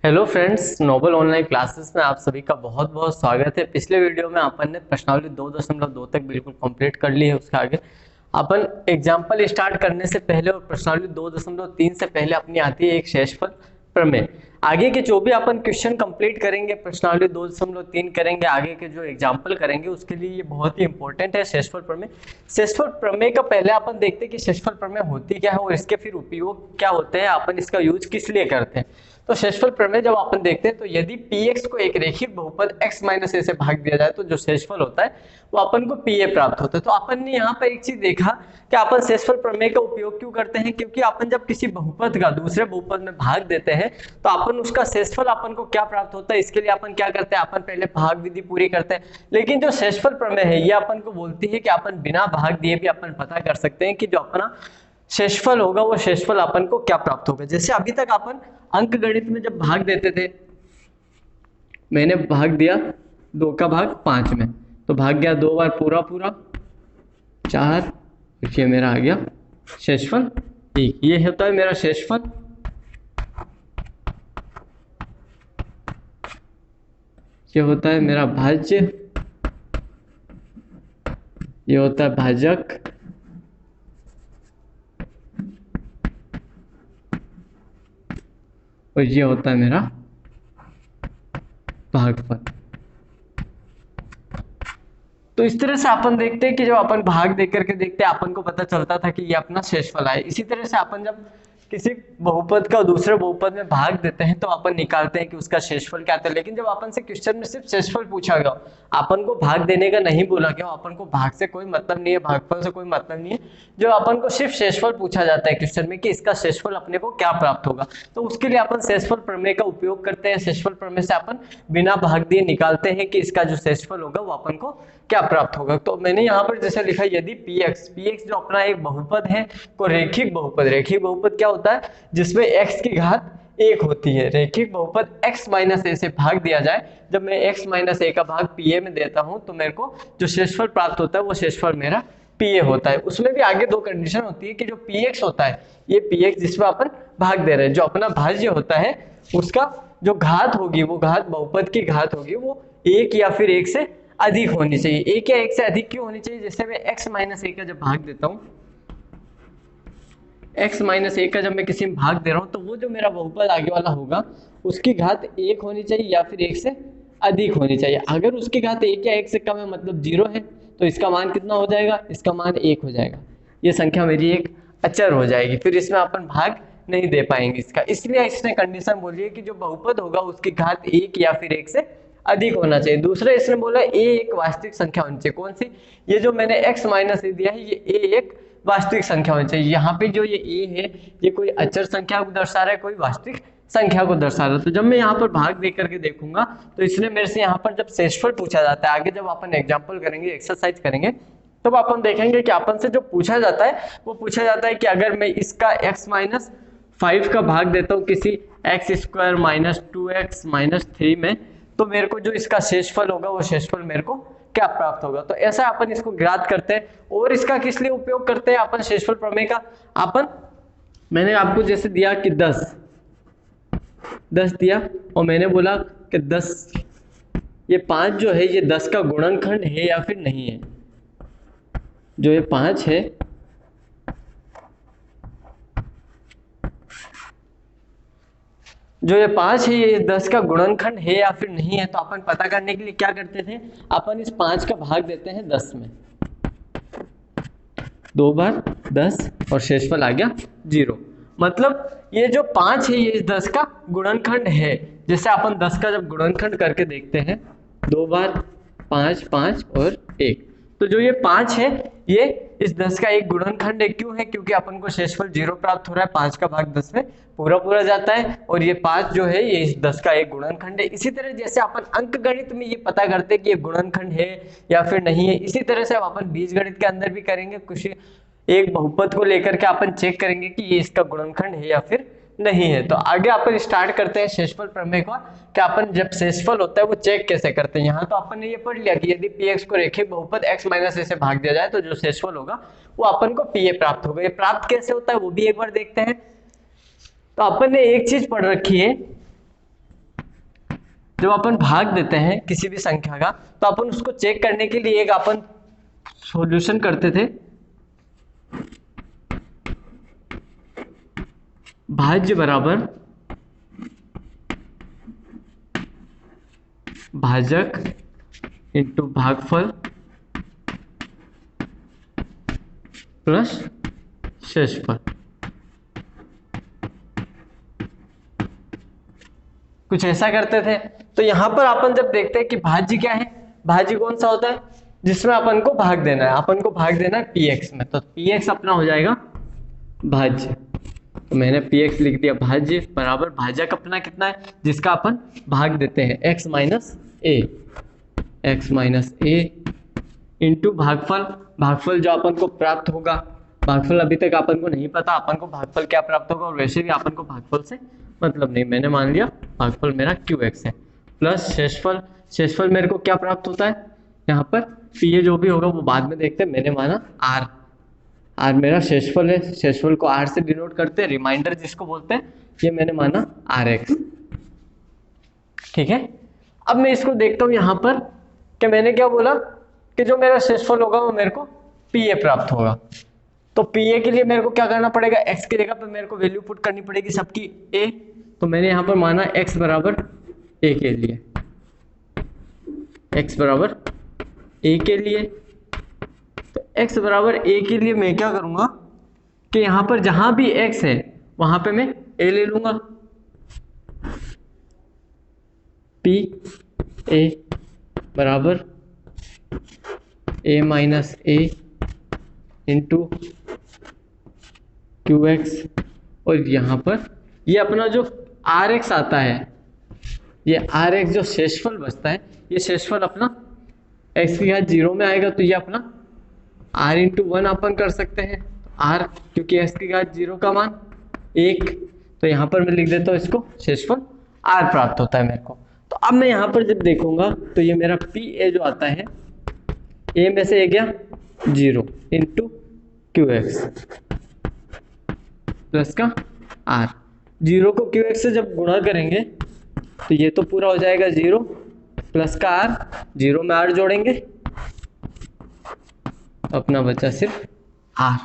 Hello friends, noble online classes में आप सभी का बहुत बहुत स्वागत है। पिछले वीडियो में अपन ने प्रश्नावली 2.2 तक बिल्कुल कंप्लीट कर ली है। उसके आगे अपन एग्जाम्पल स्टार्ट करने से पहले और प्रश्नावली 2.3 से पहले अपनी आती है एक शेषफल प्रमेय। आगे के जो भी अपन क्वेश्चन कंप्लीट करेंगे, प्रश्नावली 2.3 करेंगे, आगे के जो एग्जाम्पल करेंगे उसके लिए ये बहुत ही इंपॉर्टेंट है शेषफल प्रमेय। शेषफल प्रमेय का पहले अपन देखते हैं कि शेषफल प्रमेय होती क्या है और इसके फिर उपयोग क्या होते हैं, अपन इसका यूज किस लिए करते हैं। तो शेषफल प्रमेय जब अपन देखते हैं तो यदि px को एक रेखिक बहुपद x माइनस ए से भाग दिया जाए तो जो शेषफल होता है वो अपन को pa प्राप्त होता है। तो अपन ने यहाँ पर एक चीज देखा कि अपन शेषफल प्रमेय का उपयोग क्यों करते हैं, क्योंकि अपन जब किसी बहुपद का दूसरे बहुपद में भाग देते हैं तो अपन उसका शेषफल अपन को क्या प्राप्त होता है, इसके लिए अपन क्या करते हैं, अपन पहले भाग विधि पूरी करते हैं। लेकिन जो शेषफल प्रमेय है ये अपन को बोलती है कि अपन बिना भाग दिए भी अपन पता कर सकते हैं कि जो अपना शेषफल होगा वो शेषफल अपन को क्या प्राप्त होगा। जैसे अभी तक अपन अंक गणित में जब भाग देते थे, मैंने भाग दिया 2 का भाग 5 में, तो भाग गया 2 बार पूरा पूरा 4, ये मेरा आ गया शेषफल 1। ये होता है मेरा शेषफल। ये होता है मेरा भाज्य, ये होता है भाजक, और ये होता है मेरा भागफल। तो इस तरह से अपन देखते हैं कि जब अपन भाग देख करके देखते हैं अपन को पता चलता था कि ये अपना शेषफल है। इसी तरह से अपन जब किसी बहुपद का दूसरे बहुपद में भाग देते हैं तो अपन निकालते हैं कि उसका शेषफल क्या था। लेकिन जब अपन से क्वेश्चन में सिर्फ शेषफल पूछा गया, अपन को भाग देने का नहीं बोला गया, अपन को भाग से कोई मतलब नहीं है, भागफल से कोई मतलब नहीं है, जो अपन को सिर्फ शेषफल पूछा जाता है क्वेश्चन में कि इसका शेषफल अपने को क्या प्राप्त होगा, तो उसके लिए अपन शेषफल प्रमेय का उपयोग करते हैं। शेषफल प्रमेय से अपन बिना भाग दिए निकालते हैं कि इसका जो शेषफल होगा वो अपन को क्या प्राप्त होगा। तो मैंने यहाँ पर जैसे लिखा, यदि px जो अपना एक बहुपद है को रेखिक बहुपद क्या होता है, जिसमें x की घात 1 होती है। रेखिक बहुपद x माइनस ए से भाग दिया जाए, जब मैं x माइनस ए का भाग pa में देता हूं तो मेरे को जो शेषफल प्राप्त होता है वो शेषफल मेरा pa होता है। उसमें भी आगे 2 कंडीशन होती है कि जो px होता है, ये px जिसमें अपन भाग दे रहे हैं, जो अपना भाज्य होता है उसका जो घात होगी, वो घात बहुपद की घात होगी, वो 1 या फिर 1 से अधिक होनी चाहिए। 1 या 1 से अधिक क्यों होनी चाहिए, जैसे मैं x माइनस ए का जब भाग देता हूं, x माइनस ए का जब मैं किसी में भाग दे रहा हूं तो वो जो मेरा बहुपद आगे वाला होगा उसकी घात 1 होनी चाहिए या फिर 1 से अधिक होनी चाहिए। अगर उसकी घात 1 या 1 से कम है, मतलब 0 है, तो इसका मान कितना हो जाएगा, इसका मान 1 हो जाएगा। ये संख्या मेरी एक अचर हो जाएगी, फिर इसमें अपन भाग नहीं दे पाएंगे इसका। इसलिए इसने कंडीशन बोली है कि जो बहुपद होगा उसकी घात 1 या फिर 1 से अधिक होना चाहिए। दूसरा इसने बोला a एक वास्तविक संख्या होनी चाहिए। कौन सी, ये जो मैंने x माइनस ए दिया है ये a एक वास्तविक संख्या होनी चाहिए। यहाँ पे जो ये a है ये कोई अचर संख्या को दर्शा रहा है, कोई वास्तविक संख्या को दर्शा रहा है। तो जब मैं यहाँ पर भाग देख करके देखूंगा तो इसने मेरे से यहाँ पर जब शेषफल पूछा जाता है, आगे जब अपन एग्जाम्पल करेंगे, एक्सरसाइज करेंगे, तब अपन देखेंगे कि अपन से जो पूछा जाता है वो पूछा जाता है कि अगर मैं इसका x माइनस 5 का भाग देता हूँ किसी x square minus 2x minus 3 में, तो मेरे को जो इसका शेषफल होगा वो शेषफल मेरे को क्या प्राप्त होगा। तो ऐसा अपन इसको ज्ञात करते हैं। और इसका किस लिए उपयोग करते हैं अपन शेषफल प्रमेय का, अपन मैंने आपको जैसे दिया कि 10 दिया और मैंने बोला कि 10, ये 5 जो है ये 10 का गुणनखंड है या फिर नहीं है। जो ये 5 है ये 10 का गुणनखंड है या फिर नहीं है। तो अपन पता करने के लिए क्या करते थे, अपन इस 5 का भाग देते हैं 10 में, 2 बार 10 और शेषफल आ गया 0। मतलब ये जो 5 है ये 10 का गुणनखंड है। जैसे अपन 10 का जब गुणनखंड करके देखते हैं, 2 बार 5 5 और 1, तो जो ये 5 है ये इस 10 का एक गुणनखंड है। क्यों है, क्योंकि अपन को शेषफल 0 प्राप्त हो रहा है, 5 का भाग 10 में पूरा पूरा जाता है, और ये 5 जो है ये इस 10 का एक गुणनखंड है। इसी तरह जैसे अपन अंक गणित में ये पता करते हैं कि ये गुणनखंड है या फिर नहीं है, इसी तरह से अपन बीज गणित के अंदर भी करेंगे। कुछ एक बहुपद को लेकर के अपन चेक करेंगे कि ये इसका गुणनखंड है या फिर नहीं है। तो आगे अपन स्टार्ट करते हैं शेषफल प्रमेय का, कि अपन जब शेषफल होता है वो चेक कैसे करते हैं। यहाँ तो अपन ने ये पढ़ लिया कि यदि px को रेखिक बहुपद x माइनस ए से भाग दिया जाए तो जो शेषफल होगा वो अपन को pa प्राप्त होगा। ये प्राप्त कैसे होता है वो भी एक बार देखते हैं। तो अपन ने एक चीज पढ़ रखी है जब अपन भाग देते हैं किसी भी संख्या का तो अपन उसको चेक करने के लिए एक अपन सॉल्यूशन करते थे, भाज्य बराबर भाजक इंटू भागफल प्लस शेषफल। कुछ ऐसा करते थे। तो यहां पर अपन जब देखते हैं कि भाज्य क्या है, भाज्य कौन सा होता है जिसमें अपन को भाग देना है, अपन को भाग देना है px में, तो px अपना हो जाएगा भाज्य। तो मैंने px लिख दिया, भाज्य बराबर भाजक अपना कितना है जिसका अपन भाग देते हैं x माइनस a इंटू भागफल, भागफल जो अपन को प्राप्त होगा, भागफल अभी तक अपन को नहीं पता अपन को भागफल क्या प्राप्त होगा, और वैसे भी अपन को भागफल से मतलब नहीं, मैंने मान लिया भागफल मेरा qx है, प्लस शेषफल, शेषफल मेरे को क्या प्राप्त होता है यहाँ पर pa जो भी होगा वो बाद में देखते हैं, मैंने माना r, r मेरा शेषफल है, शेषफल को r से डिनोट करते हैं, रिमाइंडर जिसको बोलते हैं, ये मैंने माना rx। ठीक है, अब मैं इसको देखता हूँ यहाँ पर कि मैंने क्या बोला कि जो मेरा शेषफल होगा वो मेरे को pa प्राप्त होगा। तो pa के लिए मेरे को क्या करना पड़ेगा, x की जगह पर मेरे को वैल्यू पुट करनी पड़ेगी सबकी a, तो मैंने यहाँ पर माना x बराबर a के लिए, x बराबर a के लिए। तो x बराबर a के लिए मैं क्या करूँगा कि यहाँ पर जहाँ भी x है वहाँ पे मैं a ले लूँगा, p a बराबर a minus a into qx, और यहाँ पर ये अपना जो rx आता है, ये rx जो शेषफल बचता है, ये शेषफल अपना x की घात 0 में आएगा, तो ये अपना r इंटू 1 अपन कर सकते हैं, r क्योंकि x की घात 0 का मान 1, तो यहाँ पर मैं लिख देता हूँ इसको, शेषफल r प्राप्त होता है मेरे को। तो अब मैं यहाँ पर जब देखूंगा तो ये मेरा pa जो आता है, a में से a गया 0 इंटू qx प्लस का r, 0 को qx से जब गुणा करेंगे तो ये तो पूरा हो जाएगा 0 प्लस का r, 0 में r जोड़ेंगे, अपना बचा सिर्फ r।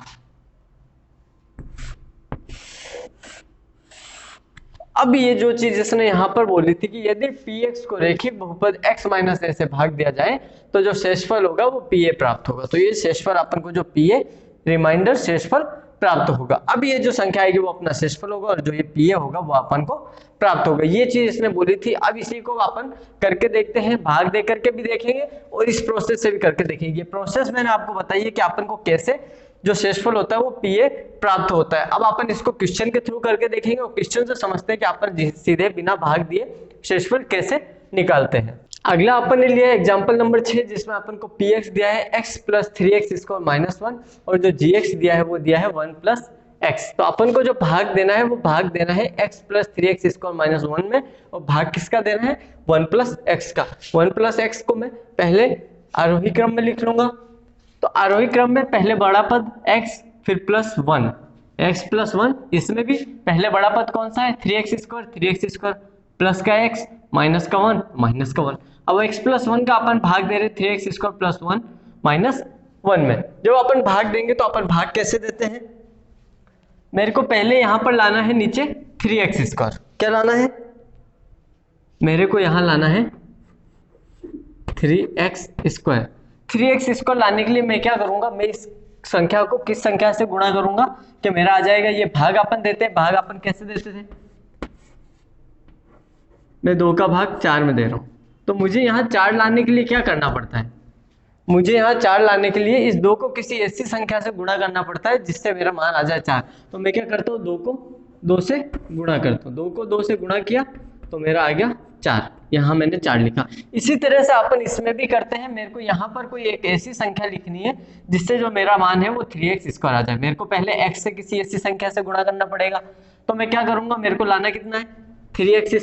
अब ये जो चीज इसने यहाँ पर बोली थी कि यदि px को रेखिक बहुपद x माइनस a से भाग दिया जाए तो जो शेषफल होगा वो pa प्राप्त होगा। तो ये शेषफल अपन को जो pa रिमाइंडर शेषफल प्राप्त होगा। अब ये जो संख्या आएगी वो अपना शेषफल होगा, और जो ये pa होगा वो अपन को प्राप्त होगा। ये चीज इसने बोली थी। अब इसी को अपन करके देखते हैं, भाग दे करके भी देखेंगे और इस प्रोसेस से भी करके देखेंगे। ये प्रोसेस मैंने आपको बताई है कि अपन को कैसे जो शेषफल होता है वो pa प्राप्त होता है। अब अपन इसको क्वेश्चन के थ्रू करके देखेंगे और क्वेश्चन से समझते हैं कि अपन सीधे बिना भाग दिए शेषफल कैसे निकालते हैं। अगला अपन ने लिया है एग्जांपल नंबर 6, जिसमें अपन को px दिया है x plus 3x square minus 1, और जो gx दिया है वो दिया है 1 प्लस x। तो अपन को जो भाग देना है वो भाग देना है x plus 3x square minus 1 में, और भाग किसका देना है 1 प्लस x का। 1 प्लस x को मैं पहले आरोही क्रम में लिख लूंगा। तो आरोही क्रम में पहले बड़ा पद x फिर प्लस 1, x प्लस 1, इसमें भी पहले बड़ा पद कौन सा है 3x स्क्वायर प्लस का x माइनस का 1 माइनस का 1। अब x प्लस 1 का अपन भाग दे रहे 3x स्क्वायर प्लस 1 माइनस 1 में। जब अपन भाग देंगे तो अपन भाग कैसे देते हैं, मेरे को पहले यहां पर लाना है नीचे 3x स्क्वायर। क्या लाना है, मेरे को यहां लाना है 3x स्क्वायर। 3x स्क्वायर लाने के लिए मैं क्या करूंगा, मैं इस संख्या को किस संख्या से गुणा करूंगा कि मेरा आ जाएगा, ये भाग अपन देते हैं, भाग अपन कैसे देते थे, मैं 2 का भाग 4 में दे रहा हूं। तो मुझे यहाँ 4 लाने के लिए क्या करना पड़ता है, मुझे यहाँ 4 लाने के लिए इस 2 को किसी ऐसी संख्या से गुणा करना पड़ता है जिससे मेरा मान आ जाए 4। तो मैं क्या करता हूँ, 2 को 2 से गुणा करता हूँ, 2 को 2 से गुणा किया तो मेरा आ गया 4, यहाँ मैंने 4 लिखा। इसी तरह से अपन इसमें भी करते हैं। मेरे को यहाँ पर कोई एक ऐसी संख्या लिखनी है जिससे जो मेरा मान है वो 3x स्क्वायर आ जाए। मेरे को पहले x से किसी ऐसी संख्या से गुणा करना पड़ेगा। तो मैं क्या करूँगा, मेरे को लाना कितना है 3x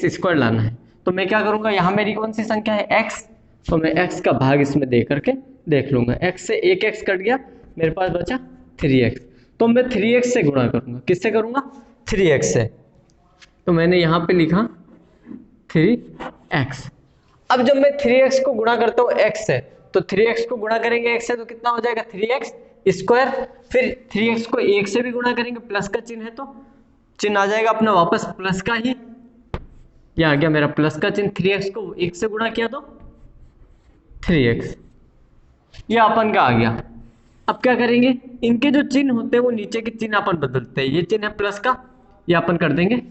स्क्वायर लाना है। तो मैं क्या करूंगा, यहाँ मेरी कौन सी संख्या है x, तो मैं x का भाग इसमें दे करके देख लूंगा। x से एक x कट गया, मेरे पास बचा 3x। तो मैं 3x से गुणा करूंगा, किससे करूंगा 3x से। तो मैंने यहाँ पे लिखा 3x। अब जब मैं 3x को गुणा करता हूँ x से, तो 3x को गुणा करेंगे x से तो कितना हो जाएगा 3x स्क्वायर। फिर 3x को 1 से भी गुणा करेंगे, प्लस का चिन्ह है तो चिन्ह आ जाएगा अपना वापस प्लस का ही। ये आ गया मेरा प्लस का चिन्ह। 3x को 1 से गुणा किया तो 3x, ये अपन का आ गया। अब क्या करेंगे, इनके जो चिन्ह होते हैं वो नीचे के चिन्ह अपन बदलते हैं। ये चिन्ह है प्लस का, ये अपन कर देंगे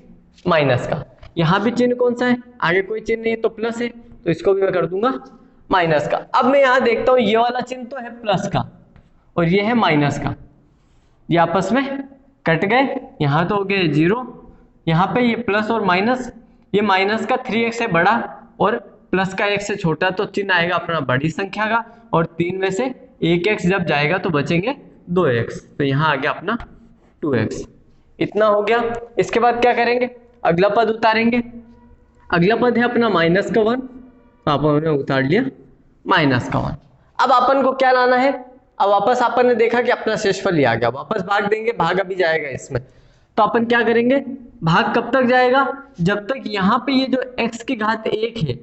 माइनस का। यहाँ भी चिन्ह कौन सा है, आगे कोई चिन्ह नहीं है तो प्लस है, तो इसको भी मैं कर दूंगा माइनस का। अब मैं यहाँ देखता हूँ ये वाला चिन्ह तो है प्लस का और ये है माइनस का, ये आपस में कट गए। यहाँ तो हो गए 0, यहाँ पे ये प्लस और माइनस, ये माइनस का 3x है बड़ा और प्लस का 1 से छोटा, तो चिन्ह आएगा अपना बड़ी संख्या का। और 3 में से 1x जब जाएगा तो बचेंगे 2x, तो यहाँ आ गया अपना 2x। इतना हो गया। इसके बाद क्या करेंगे, अगला पद उतारेंगे। अगला पद है अपना माइनस का 1, तो आपने उतार लिया माइनस का 1। अब अपन को क्या लाना है, अब वापस अपन ने देखा कि अपना शेषफल आ गया, वापस भाग देंगे, भाग अभी जाएगा इसमें। तो अपन क्या करेंगे, भाग कब तक जाएगा, जब तक यहाँ पे ये जो x की घात 1 है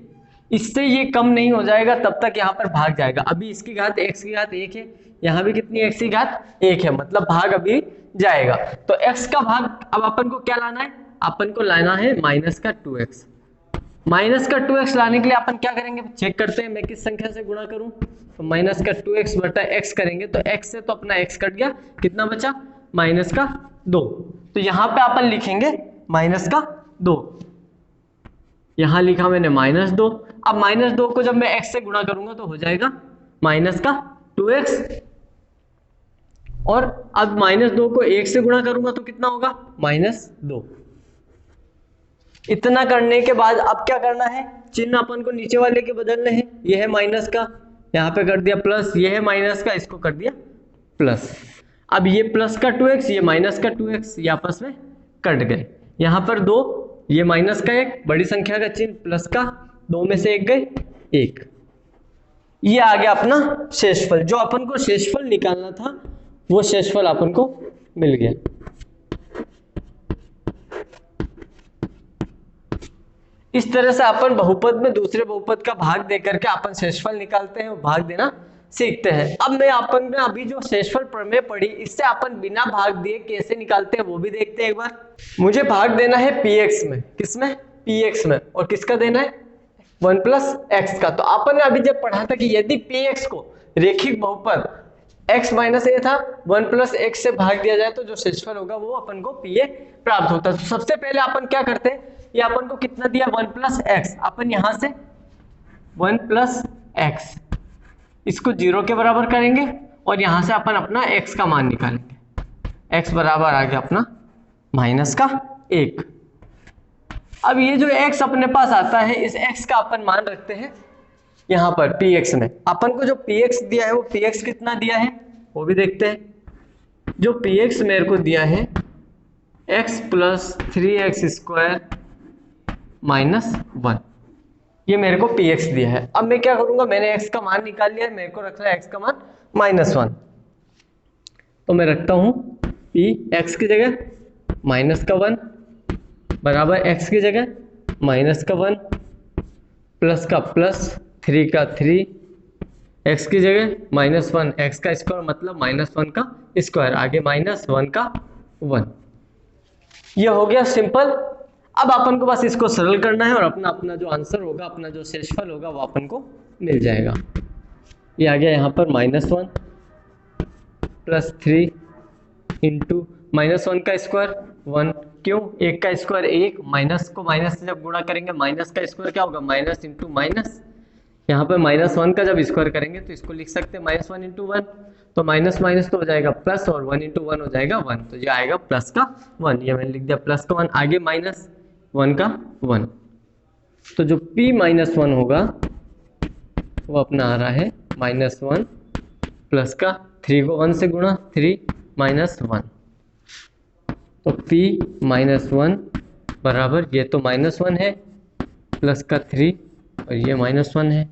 इससे ये कम नहीं हो जाएगा तब तक यहाँ पर भाग जाएगा। अभी इसकी घात x की घात 1 है, यहाँ भी कितनी x की घात 1 है, मतलब भाग अभी जाएगा। तो x का भाग अब अपन को क्या लाना है, अपन को लाना है माइनस का 2x। माइनस का 2x लाने के लिए अपन क्या करेंगे, चेक करते हैं मैं किस संख्या से गुणा करूं। तो माइनस का 2x बटा x करेंगे तो x से तो अपना x कट गया, कितना बचा माइनस का 2। तो यहाँ पे अपन लिखेंगे माइनस का 2, यहाँ लिखा मैंने माइनस 2। अब माइनस 2 को जब मैं x से गुणा करूंगा तो हो जाएगा माइनस का 2x, और अब माइनस 2 को 1 से गुणा करूंगा तो कितना होगा माइनस 2। इतना करने के बाद अब क्या करना है, चिन्ह अपन को नीचे वाले के बदलने हैं। ये है माइनस का, यहाँ पे कर दिया प्लस, ये है माइनस का, इसको कर दिया प्लस। अब ये प्लस का 2x, ये माइनस का 2x, ये आपस में कट गए। यहाँ पर 2, ये माइनस का 1, बड़ी संख्या का चिन्ह प्लस का, 2 में से 1 गए 1। ये आ गया अपना शेषफल। जो अपन को शेषफल निकालना था वो शेषफल अपन को मिल गया। इस तरह से अपन बहुपद में दूसरे बहुपद का भाग देकर के अपन शेषफल निकालते हैं और भाग देना सीखते हैं। अब मैं अपन ने अभी जो शेषफल प्रमेय पढ़ी, इससे अपन बिना भाग दिए कैसे निकालते हैं वो भी देखते हैं एक बार। मुझे भाग देना है px में, किसमें px में, और किसका देना है 1 प्लस x का। तो अपन ने अभी जब पढ़ा था कि यदि px को रेखिक बहुपद x माइनस a था, 1 प्लस x से भाग दिया जाए तो जो शेषफल होगा वो अपन को pa प्राप्त होता है। तो सबसे पहले अपन क्या करते हैं, ये अपन को कितना दिया 1 प्लस x, अपन यहां से 1 प्लस x इसको 0 के बराबर करेंगे और यहां से अपन अपना x का मान निकालेंगे। x बराबर आ गया अपना माइनस का 1। अब ये जो x अपने पास आता है, इस x का अपन मान रखते हैं यहाँ पर px में। अपन को जो px दिया है वो px कितना दिया है वो भी देखते हैं। जो px मेरे को दिया है x plus 3x square minus 1, ये मेरे को px दिया है। अब मैं क्या करूंगा, मैंने x का मान निकाल लिया है, मेरे को रखना है x का मान -1। तो मैं रखता हूं p x की जगह -1 बराबर x की जगह -1 प्लस का प्लस 3 का 3 x की जगह -1 x का स्क्वायर मतलब -1 का स्क्वायर, आगे -1 का 1। ये हो गया सिंपल। अब अपन को बस इसको सरल करना है और अपना जो आंसर होगा, अपना जो शेषफल होगा वो अपन को मिल जाएगा। ये आ गया यहाँ पर -1 प्लस 3 इंटू -1 का स्क्वायर 1, क्यों 1 का स्क्वायर 1, माइनस को माइनस से जब गुणा करेंगे माइनस का स्क्वायर क्या होगा माइनस इंटू माइनस। यहाँ पर -1 का जब स्क्वायर करेंगे तो इसको लिख सकते हैं -1 इंटू 1, तो माइनस माइनस तो हो जाएगा प्लस और 1 इंटू 1 हो जाएगा 1, तो ये आएगा प्लस का 1। ये मैंने लिख दिया प्लस का 1, आगे -1 का 1। तो जो p-1 होगा वो अपना आ रहा है -1 प्लस का 3 को 1 से गुणा 3 -1, तो p-1 बराबर ये तो -1 है प्लस का 3 और ये -1 है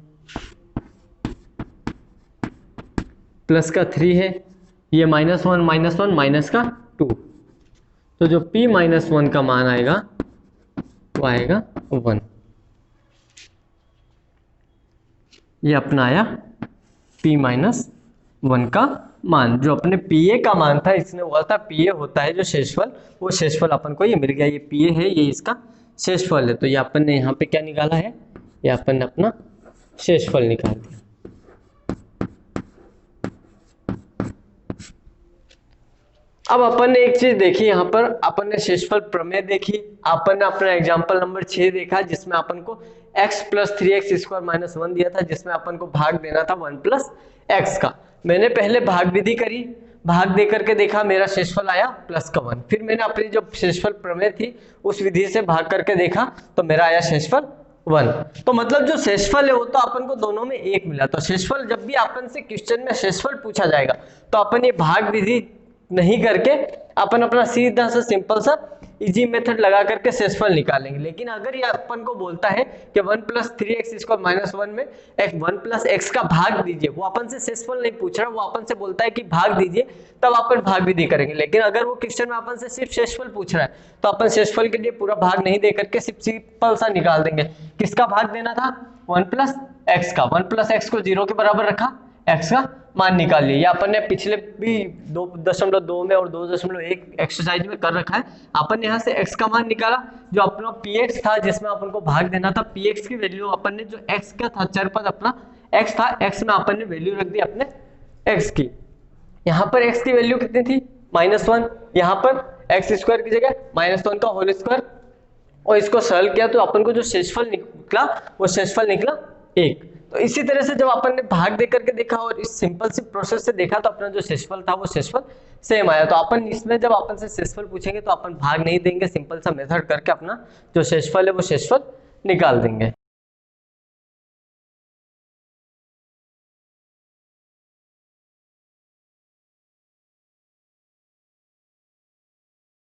प्लस का 3 है, ये -1 माइनस का 2। तो जो p-1 का मान आएगा वो आएगा 1। ये अपना आया p माइनस 1 का मान, जो अपने pa का मान था, इसने बोला था pa होता है जो शेषफल, वो शेषफल अपन को ये मिल गया, ये pa है, ये इसका शेषफल है। तो ये अपन ने यहाँ पे क्या निकाला है, ये अपन ने अपना शेषफल निकाल दिया। अब अपन ने एक चीज देखी, यहाँ पर अपन ने शेषफल प्रमेय देखी, अपन ने अपना एग्जांपल नंबर 6 देखा जिसमें अपन को x plus 3x square minus 1 दिया था, जिसमें अपन को भाग देना था 1 प्लस एक्स का। मैंने पहले भाग विधि करी, भाग दे करके देखा, मेरा शेषफल आया प्लस का 1। फिर मैंने अपनी जो शेषफल प्रमेय थी उस विधि से भाग करके देखा तो मेरा आया शेषफल 1। तो मतलब जो शेषफल है वो तो अपन को दोनों में एक मिला। तो शेषफल, जब भी अपन से क्वेश्चन में शेषफल पूछा जाएगा तो अपन ये भाग विधि नहीं करके अपन अपना सीधा सा सिंपल सा इजी मेथड लगा करके शेषफल निकालेंगे। लेकिन अगर ये अपन को बोलता है कि 1 प्लस 3x स्क्वायर माइनस 1 में 1 प्लस x का भाग दीजिए, वो अपन से शेषफल नहीं पूछ रहा, वो अपन से बोलता है कि भाग दीजिए, तब अपन भाग विधि करेंगे। लेकिन अगर वो क्वेश्चन में अपन से सिर्फ शेषफल पूछ रहा है तो अपन शेषफल के लिए पूरा भाग नहीं दे करके सिर्फ सिंपल सा निकाल देंगे। किसका भाग देना था, 1 प्लस एक्स का। 1 प्लस एक्स को 0 के बराबर रखा, एक्स का मान निकाल लिया। अपन ने पिछले भी 2.2 में और 2.1 एक्सरसाइज में कर रखा है। अपन ने यहाँ से x का मान निकाला, जो अपना px था जिसमें अपन को भाग देना था। px की वैल्यू अपन ने, जो x का था चर पद अपना x था, x में अपन ने वैल्यू रख दी अपने x की। यहाँ पर x की वैल्यू कितनी थी, -1। यहाँ पर एक्स स्क्वायर की जगह -1 का होल स्क्वायर, और इसको सरल किया तो अपन को जो शेषफल निकला वो शेषफल निकला 1। तो इसी तरह से जब अपन ने भाग दे करके देखा और इस सिंपल सी प्रोसेस से देखा तो अपना जो शेषफल था वो शेषफल सेम आया। तो अपन इसमें जब अपन से शेषफल पूछेंगे तो अपन भाग नहीं देंगे, सिंपल सा मेथड करके अपना जो शेषफल है वो शेषफल निकाल देंगे।